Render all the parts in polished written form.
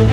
Hi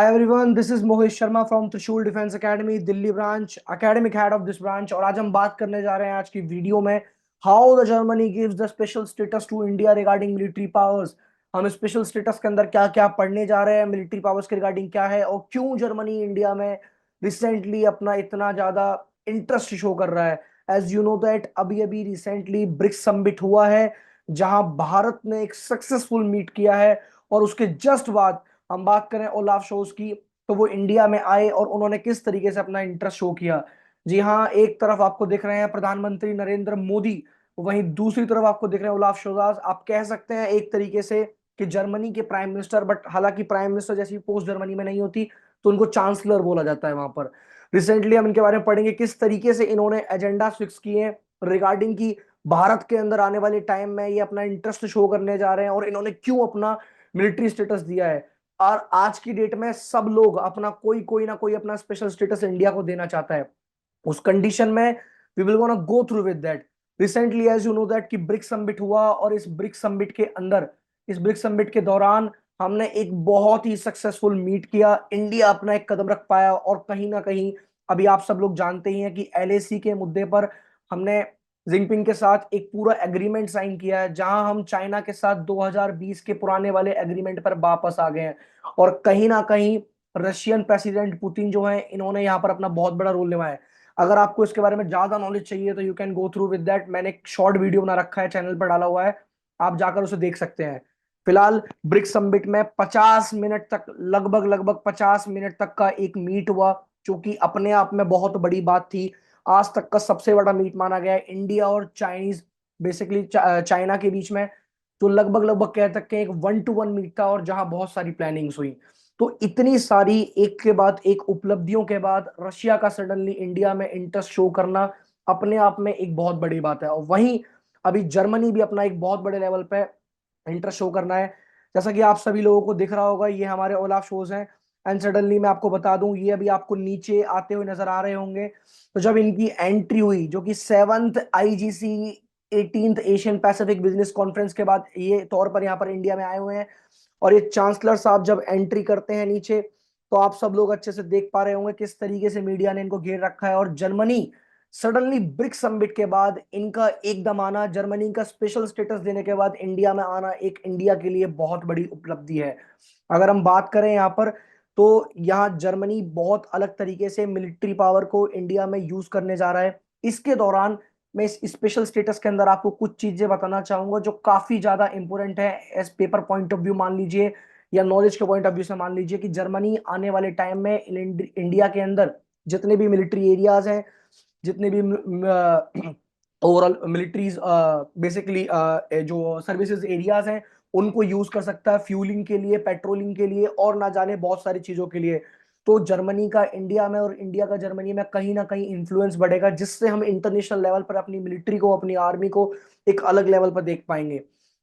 everyone, this is Mohit Sharma from Trishul Defense Academy, Delhi branch, academic head of this branch। और आज हम बात करने जा रहे हैं आज की वीडियो में how the Germany gives the special status to India regarding military powers. हम स्पेशल स्टेटस के अंदर क्या क्या पढ़ने जा रहे हैं, मिलिट्री पावर्स के रिगार्डिंग क्या है और क्यों जर्मनी इंडिया में रिसेंटली अपना इतना ज्यादा इंटरेस्ट शो कर रहा है। एज यू नो दैट अभी अभी रिसेंटली ब्रिक्स समिट हुआ है जहां भारत ने एक सक्सेसफुल मीट किया है और उसके जस्ट बाद हम बात करें ओलाफ शोल्ज की तो वो इंडिया में आए और उन्होंने किस तरीके से अपना इंटरेस्ट शो किया। जी हाँ, एक तरफ आपको दिख रहे हैं प्रधानमंत्री नरेंद्र मोदी, वहीं दूसरी तरफ आपको दिख रहे हैं ओलाफ शोल्ज। आप कह सकते हैं एक तरीके से कि जर्मनी के प्राइम मिनिस्टर, बट हालांकि प्राइम मिनिस्टर जैसी पोस्ट जर्मनी में नहीं होती तो उनको चांसलर बोला जाता है वहां पर। रिसेंटली हम इनके बारे में पढ़ेंगे किस तरीके से इन्होंने एजेंडा फिक्स किए हैं रिगार्डिंग की भारत के अंदर आने वाले टाइम में ये अपना इंटरेस्ट शो करने जा रहे हैं और इन्होंने क्यों अपना मिलिट्री स्टेटस दिया है। और आज की डेट में सब लोग अपना कोई कोई ना कोई अपना स्पेशल स्टेटस इंडिया को देना चाहता है। उस कंडीशन में we will gonna go through with that. Recently as you know that कि ब्रिक्स समिट हुआ और इस ब्रिक्स समिट के अंदर, इस ब्रिक्स समिट के दौरान हमने एक बहुत ही सक्सेसफुल मीट किया। इंडिया अपना एक कदम रख पाया और कहीं ना कहीं अभी आप सब लोग जानते ही हैं कि एलएसी के मुद्दे पर हमने जिनपिंग के साथ एक पूरा एग्रीमेंट साइन किया है जहां हम चाइना के साथ 2020 के पुराने वाले एग्रीमेंट पर वापस आ गए हैं। और कहीं ना कहीं रशियन प्रेसिडेंट पुतिन जो है इन्होंने यहाँ पर अपना बहुत बड़ा रोल निभाया है। अगर आपको इसके बारे में ज्यादा नॉलेज चाहिए तो you can go through with that. मैंने एक शॉर्ट वीडियो बना रखा है, चैनल पर डाला हुआ है, आप जाकर उसे देख सकते हैं। फिलहाल ब्रिक्स समिट में 50 मिनट तक, लगभग लगभग 50 मिनट तक का एक मीट हुआ जो कि अपने आप में बहुत बड़ी बात थी। आज तक का सबसे बड़ा मीट माना गया है इंडिया और चाइनीज, बेसिकली चाइना के बीच में। तो लगभग लगभग कह सकते हैं एक 1-to-1 मीट था और जहां बहुत सारी प्लानिंग्स हुई। तो इतनी सारी एक के बाद एक उपलब्धियों के बाद रशिया का सडनली इंडिया में इंटरेस्ट शो करना अपने आप में एक बहुत बड़ी बात है। और वहीं अभी जर्मनी भी अपना एक बहुत बड़े लेवल पे इंटरेस्ट शो करना है। जैसा कि आप सभी लोगों को दिख रहा होगा, ये हमारे ओलाफ शोज हैं। एंड सडनली मैं आपको बता दूं, ये अभी आपको नीचे आते हुए नजर आ रहे होंगे। तो जब इनकी एंट्री हुई, जो कि 7th IGC 18th Asian Pacific business conference के बाद ये तौर पर यहाँ पर इंडिया में आए हुए हैं। और ये चांसलर साहब जब एंट्री करते हैं नीचे तो आप सब लोग अच्छे से देख पा रहे होंगे किस तरीके से मीडिया ने इनको घेर रखा है। और जर्मनी सडनली ब्रिक्स समिट के बाद इनका एकदम आना, जर्मनी का स्पेशल स्टेटस देने के बाद इंडिया में आना एक इंडिया के लिए बहुत बड़ी उपलब्धि है। अगर हम बात करें यहाँ पर तो यहाँ जर्मनी बहुत अलग तरीके से मिलिट्री पावर को इंडिया में यूज करने जा रहा है। इसके दौरान मैं इस स्पेशल स्टेटस के अंदर आपको कुछ चीजें बताना चाहूंगा जो काफी ज्यादा इंपॉर्टेंट है as paper point of view मान लीजिए या नॉलेज के पॉइंट ऑफ व्यू से मान लीजिए कि जर्मनी आने वाले टाइम में इंडिया के अंदर जितने भी मिलिट्री एरियाज हैं, जितने भी ओवरऑल मिलिट्रीज, बेसिकली जो सर्विसेज एरियाज हैं, उनको यूज कर सकता है फ्यूलिंग के लिए, पेट्रोलिंग के लिए और ना जाने बहुत सारी चीजों के लिए। तो जर्मनी का इंडिया में और इंडिया का जर्मनी में कहीं ना कहीं इन्फ्लुएंस बढ़ेगा जिससे हम इंटरनेशनल लेवल पर अपनी मिलिट्री को, अपनी आर्मी को एक अलग लेवल पर देख पाएंगे।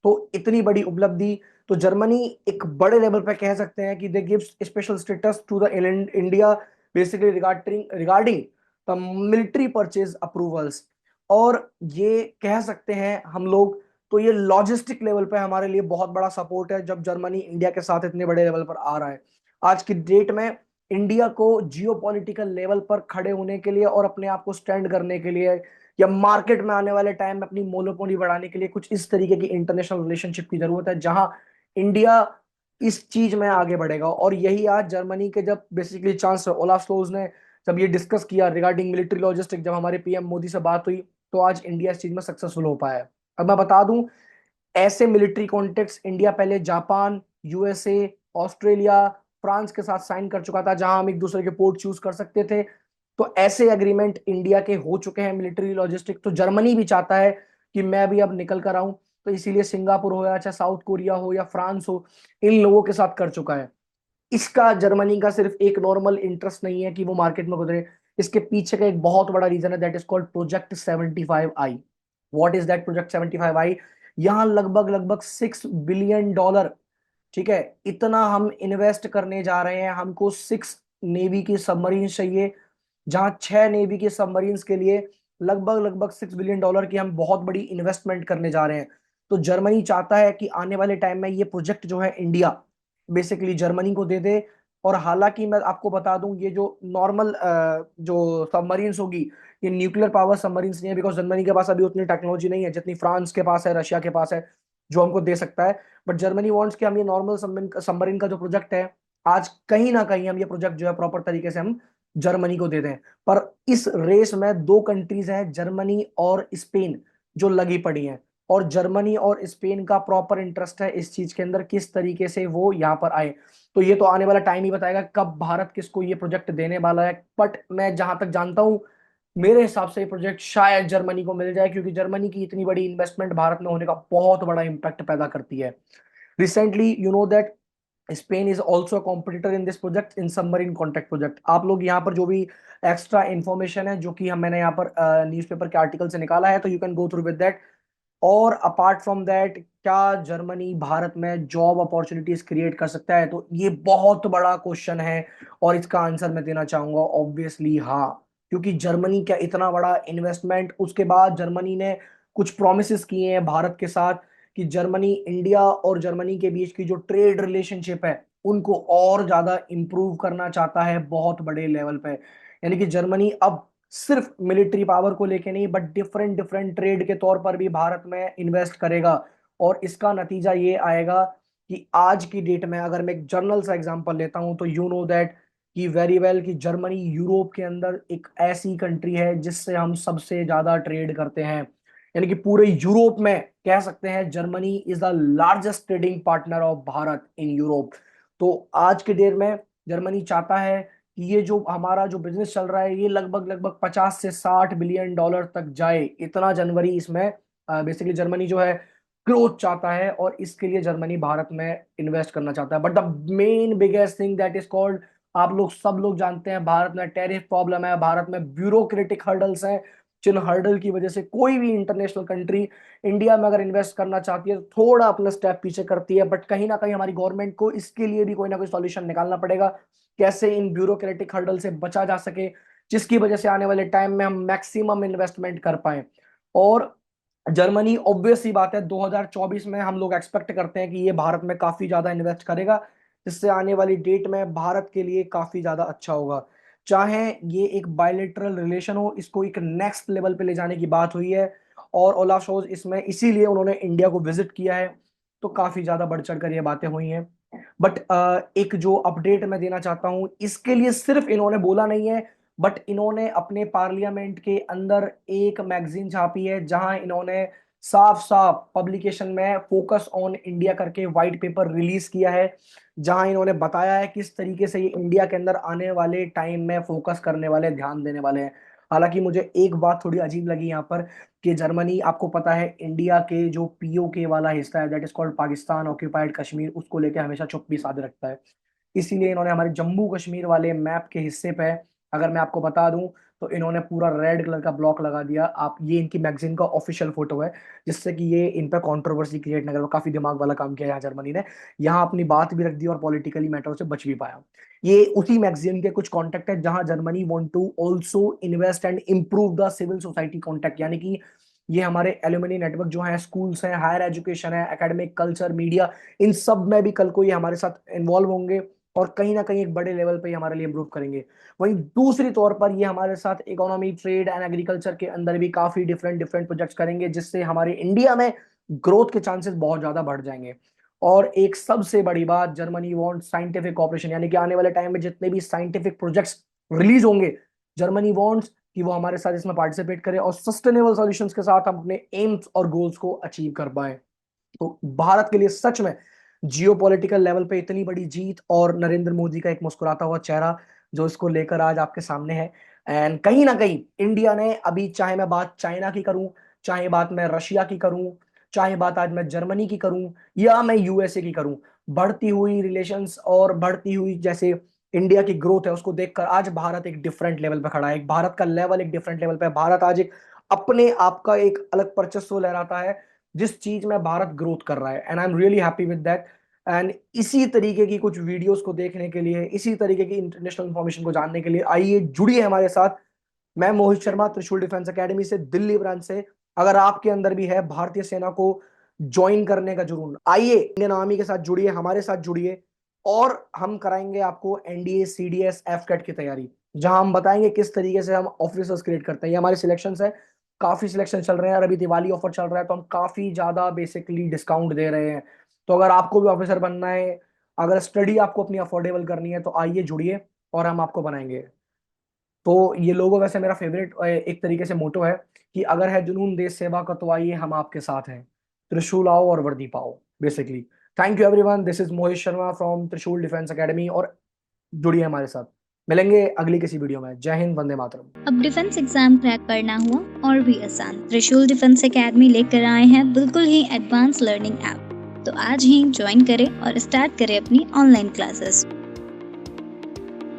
तो इतनी बड़ी उपलब्धि, तो जर्मनी एक बड़े लेवल पर कह सकते हैं कि they gives special status to the India basically regarding the military purchase approvals. और ये कह सकते हैं हम लोग, तो ये लॉजिस्टिक लेवल पे हमारे लिए बहुत बड़ा सपोर्ट है जब जर्मनी इंडिया के साथ इतने बड़े लेवल पर आ रहा है। आज की डेट में इंडिया को जियोपॉलिटिकल लेवल पर खड़े होने के लिए और अपने आप को स्टैंड करने के लिए या मार्केट में आने वाले टाइम में अपनी मोनोपोली बढ़ाने के लिए कुछ इस तरीके की इंटरनेशनल रिलेशनशिप की जरूरत है जहां इंडिया इस चीज में आगे बढ़ेगा। और यही आज जर्मनी के जब बेसिकली चांसलर ओलाफ स्लोज ने जब ये डिस्कस किया रिगार्डिंग मिलिट्री लॉजिस्टिक, जब हमारे पीएम मोदी से बात हुई तो आज इंडिया इस चीज में सक्सेसफुल हो पाया है। अब मैं बता दूं, ऐसे मिलिट्री कॉन्टेक्ट इंडिया पहले जापान, यूएसए, ऑस्ट्रेलिया, फ्रांस के साथ साइन कर चुका था जहां हम एक दूसरे के पोर्ट चूज कर सकते थे। तो ऐसे एग्रीमेंट इंडिया के हो चुके हैं मिलिट्री लॉजिस्टिक। तो जर्मनी भी चाहता है कि मैं भी अब निकल कर आऊं, तो इसीलिए सिंगापुर हो या चाहे साउथ कोरिया हो या फ्रांस हो, इन लोगों के साथ कर चुका है। इसका जर्मनी का सिर्फ एक नॉर्मल इंटरेस्ट नहीं है कि वो मार्केट में उतरे, इसके पीछे का एक बहुत बड़ा रीजन है, that is called project 75I। What is that project 75I? यहां लगभग लगभग $6 बिलियन, ठीक है, इतना हम इन्वेस्ट करने जा रहे हैं। हमको 6 नेवी की सबमरीन चाहिए जहां 6 नेवी के सबमरीन्स के लिए लगभग लगभग $6 बिलियन की हम बहुत बड़ी इन्वेस्टमेंट करने जा रहे हैं। तो जर्मनी चाहता है कि आने वाले टाइम में ये प्रोजेक्ट जो है इंडिया बेसिकली जर्मनी को दे दे। और हालांकि मैं आपको बता दूं, ये जो नॉर्मल जो सबमरीन्स होगी, ये न्यूक्लियर पावर सबमरीन्स नहीं है, बिकॉज जर्मनी के पास अभी उतनी टेक्नोलॉजी नहीं है जितनी फ्रांस के पास है, रशिया के पास है, जो हमको दे सकता है। बट जर्मनी वांट्स कि हम ये नॉर्मल सबमरीन का जो प्रोजेक्ट है, आज कहीं ना कहीं हम ये प्रोजेक्ट जो है प्रॉपर तरीके से हम जर्मनी को दे दें। पर इस रेस में दो कंट्रीज हैं, जर्मनी और स्पेन, जो लगी पड़ी हैं। और जर्मनी और स्पेन का प्रॉपर इंटरेस्ट है इस चीज के अंदर, किस तरीके से वो यहाँ पर आए। तो ये तो आने वाला टाइम ही बताएगा कब भारत किसको ये प्रोजेक्ट देने वाला है। बट मैं जहां तक जानता हूं, मेरे हिसाब से ये प्रोजेक्ट शायद जर्मनी को मिल जाए, क्योंकि जर्मनी की इतनी बड़ी इन्वेस्टमेंट भारत में होने का बहुत बड़ा इंपैक्ट पैदा करती है। Recently you know that Spain is also a competitor in this project, in submarine contact project. आप लोग यहाँ पर जो भी एक्स्ट्रा इन्फॉर्मेशन है जो कि हम मैंने यहाँ पर न्यूज़पेपर के आर्टिकल से निकाला है, तो you can go through with that. और अपार्ट फ्रॉम दैट, क्या जर्मनी भारत में जॉब अपॉर्चुनिटीज क्रिएट कर सकता है? तो ये बहुत बड़ा क्वेश्चन है, और इसका आंसर मैं देना चाहूंगा ऑब्वियसली हाँ। क्योंकि जर्मनी का इतना बड़ा इन्वेस्टमेंट, उसके बाद जर्मनी ने कुछ प्रोमिस किए हैं भारत के साथ, कि जर्मनी, इंडिया और जर्मनी के बीच की जो ट्रेड रिलेशनशिप है उनको और ज्यादा इंप्रूव करना चाहता है बहुत बड़े लेवल पे। यानी कि जर्मनी अब सिर्फ मिलिट्री पावर को लेके नहीं, बट डिफरेंट डिफरेंट ट्रेड के तौर पर भी भारत में इन्वेस्ट करेगा। और इसका नतीजा ये आएगा कि आज की डेट में अगर मैं एक जर्नल सा एग्जांपल लेता हूं, तो यू नो दैट कि वेरी वेल कि जर्मनी यूरोप के अंदर एक ऐसी कंट्री है जिससे हम सबसे ज्यादा ट्रेड करते हैं। यानी कि पूरे यूरोप में कह सकते हैं Germany is the largest trading partner of Bharat in Europe. तो आज के डेट में जर्मनी चाहता है कि ये जो हमारा जो बिजनेस चल रहा है, ये लगभग लगभग 50 से 60 बिलियन डॉलर तक जाए। इतना जनवरी इसमें बेसिकली जर्मनी जो है ग्रोथ चाहता है, और इसके लिए जर्मनी भारत में इन्वेस्ट करना चाहता है। But the main biggest thing that is called, आप लोग सब लोग जानते हैं, भारत में टैरिफ प्रॉब्लम है, भारत में ब्यूरोक्रेटिक हर्डल्स हैं, जिन हर्डल की वजह से कोई भी इंटरनेशनल कंट्री इंडिया में अगर इन्वेस्ट करना चाहती है तो थोड़ा अपना स्टेप पीछे करती है। बट कहीं ना कहीं हमारी गवर्नमेंट को इसके लिए भी कोई ना कोई सॉल्यूशन निकालना पड़ेगा, कैसे इन ब्यूरोक्रेटिक हर्डल से बचा जा सके, जिसकी वजह से आने वाले टाइम में हम मैक्सिमम इन्वेस्टमेंट कर पाए। और जर्मनी ऑब्वियस सी बात है 2024 में हम लोग एक्सपेक्ट करते हैं कि ये भारत में काफी ज्यादा इन्वेस्ट करेगा, जिससे आने वाली डेट में भारत के लिए काफी ज्यादा अच्छा होगा। चाहे ये एक बायलेटरल रिलेशन हो, इसको एक नेक्स्ट लेवल पे ले जाने की बात हुई है, और ओलाफ शोल्ज इसमें इसीलिए उन्होंने इंडिया को विजिट किया है। तो काफी ज्यादा बढ़ चढ़ कर ये बातें हुई हैं। बट एक जो अपडेट मैं देना चाहता हूं, इसके लिए सिर्फ इन्होंने बोला नहीं है, बट इन्होंने अपने पार्लियामेंट के अंदर एक मैगजीन छापी है, जहां इन्होंने साफ साफ पब्लिकेशन में फोकस ऑन इंडिया करके व्हाइट पेपर रिलीज किया है, जहां इन्होंने बताया है किस तरीके से ये इंडिया के अंदर आने वाले टाइम में फोकस करने वाले, ध्यान देने वाले हैं। हालांकि मुझे एक बात थोड़ी अजीब लगी यहाँ पर, कि जर्मनी, आपको पता है, इंडिया के जो पीओके वाला हिस्सा है, that is called Pakistan occupied Kashmir, उसको लेकर हमेशा चुप्पी साधे रखता है। इसीलिए इन्होंने हमारे जम्मू कश्मीर वाले मैप के हिस्से पे, अगर मैं आपको बता दूं, तो इन्होंने पूरा रेड कलर का ब्लॉक लगा दिया। आप, ये इनकी मैगजीन का ऑफिशियल फोटो है, जिससे कि ये इन पे कंट्रोवर्सी क्रिएट न करे। काफी दिमाग वाला काम किया यहाँ जर्मनी ने, यहाँ अपनी बात भी रख दी और पॉलिटिकली मैटर से बच भी पाया। ये उसी मैगजीन के कुछ कॉन्टेक्ट है जहां Germany want to also invest and improve the civil society contact. यानी कि ये हमारे एल्यूमिनी नेटवर्क जो है, स्कूल्स हैं, हायर एजुकेशन है, एकेडमिक, कल्चर, मीडिया, इन सब में भी कल को ये हमारे साथ इन्वॉल्व होंगे, और कहीं ना कहीं एक बड़े लेवल पे हमारे लिए इम्प्रूव करेंगे। वहीं दूसरी तौर पर ये हमारे साथ इकोनॉमी, ट्रेड एंड एग्रीकल्चर के अंदर भी काफी डिफरेंट डिफरेंट प्रोजेक्ट्स करेंगे, जिससे हमारे इंडिया में ग्रोथ के चांसेस बहुत ज्यादा बढ़ जाएंगे। और एक सबसे बड़ी बात, जर्मनी वांट साइंटिफिक कॉपरेशन, यानी कि आने वाले टाइम में जितने भी साइंटिफिक प्रोजेक्ट्स रिलीज होंगे, जर्मनी वांट्स कि वो हमारे साथ इसमें पार्टिसिपेट करें, और सस्टेनेबल सॉल्यूशंस के साथ हम अपने एम्स और गोल्स को अचीव कर पाए। तो भारत के लिए सच में जियोपॉलिटिकल लेवल पे इतनी बड़ी जीत, और नरेंद्र मोदी का एक मुस्कुराता हुआ चेहरा जो इसको लेकर आज आपके सामने है। एंड कहीं ना कहीं इंडिया ने अभी, चाहे मैं बात चाइना की करूं, चाहे बात मैं रशिया की करूं, चाहे बात आज मैं जर्मनी की करूं, या मैं यूएसए की करूं, बढ़ती हुई रिलेशंस और बढ़ती हुई जैसे इंडिया की ग्रोथ है, उसको देखकर आज भारत एक डिफरेंट लेवल पे खड़ा है। एक भारत का लेवल एक डिफरेंट लेवल पे है। भारत आज एक अपने आप का एक अलग वर्चस्व लहराता है, जिस चीज में भारत ग्रोथ कर रहा है, and I am really happy with that. And इसी तरीके की कुछ वीडियोस को देखने के लिए, इसी तरीके की इंटरनेशनल इंफॉर्मेशन को जानने के लिए आइए जुड़िए हमारे साथ। मैं मोहित शर्मा, त्रिशूल डिफेंस एकेडमी से, दिल्ली ब्रांच से। अगर आपके अंदर भी है भारतीय सेना को ज्वाइन करने का जुनून, आइए इंडियन आर्मी के साथ जुड़िए, हमारे साथ जुड़िए और हम कराएंगे आपको एनडीए, सीडीएस, एफकेट की तैयारी, जहां हम बताएंगे किस तरीके से हम ऑफिसर्स क्रिएट करते हैं। ये हमारे सिलेक्शन है, काफी सिलेक्शन चल रहे हैं और अभी दिवाली ऑफर चल रहा है, तो हम काफी ज्यादा बेसिकली डिस्काउंट दे रहे हैं। तो अगर आपको भी ऑफिसर बनना है, अगर स्टडी आपको अपनी अफोर्डेबल करनी है, तो आइए जुड़िए और हम आपको बनाएंगे। तो ये लोगो वैसे मेरा फेवरेट एक तरीके से मोटो है कि अगर है जुनून देश सेवा का तो आइए हम आपके साथ हैं, त्रिशूल आओ और वर्दी पाओ, basically. Thank you everyone, this is Mohit Sharma from त्रिशूल डिफेंस एकेडमी, और जुड़िए हमारे साथ। मिलेंगे अगली किसी वीडियो में। जय हिंद, वंदे मातरम। अब डिफेंस एग्जाम क्रैक करना हुआ और भी आसान, त्रिशूल डिफेंस एकेडमी लेकर आए हैं बिल्कुल ही एडवांस लर्निंग ऐप। तो आज ही ज्वाइन करें और स्टार्ट करें अपनी ऑनलाइन क्लासेस।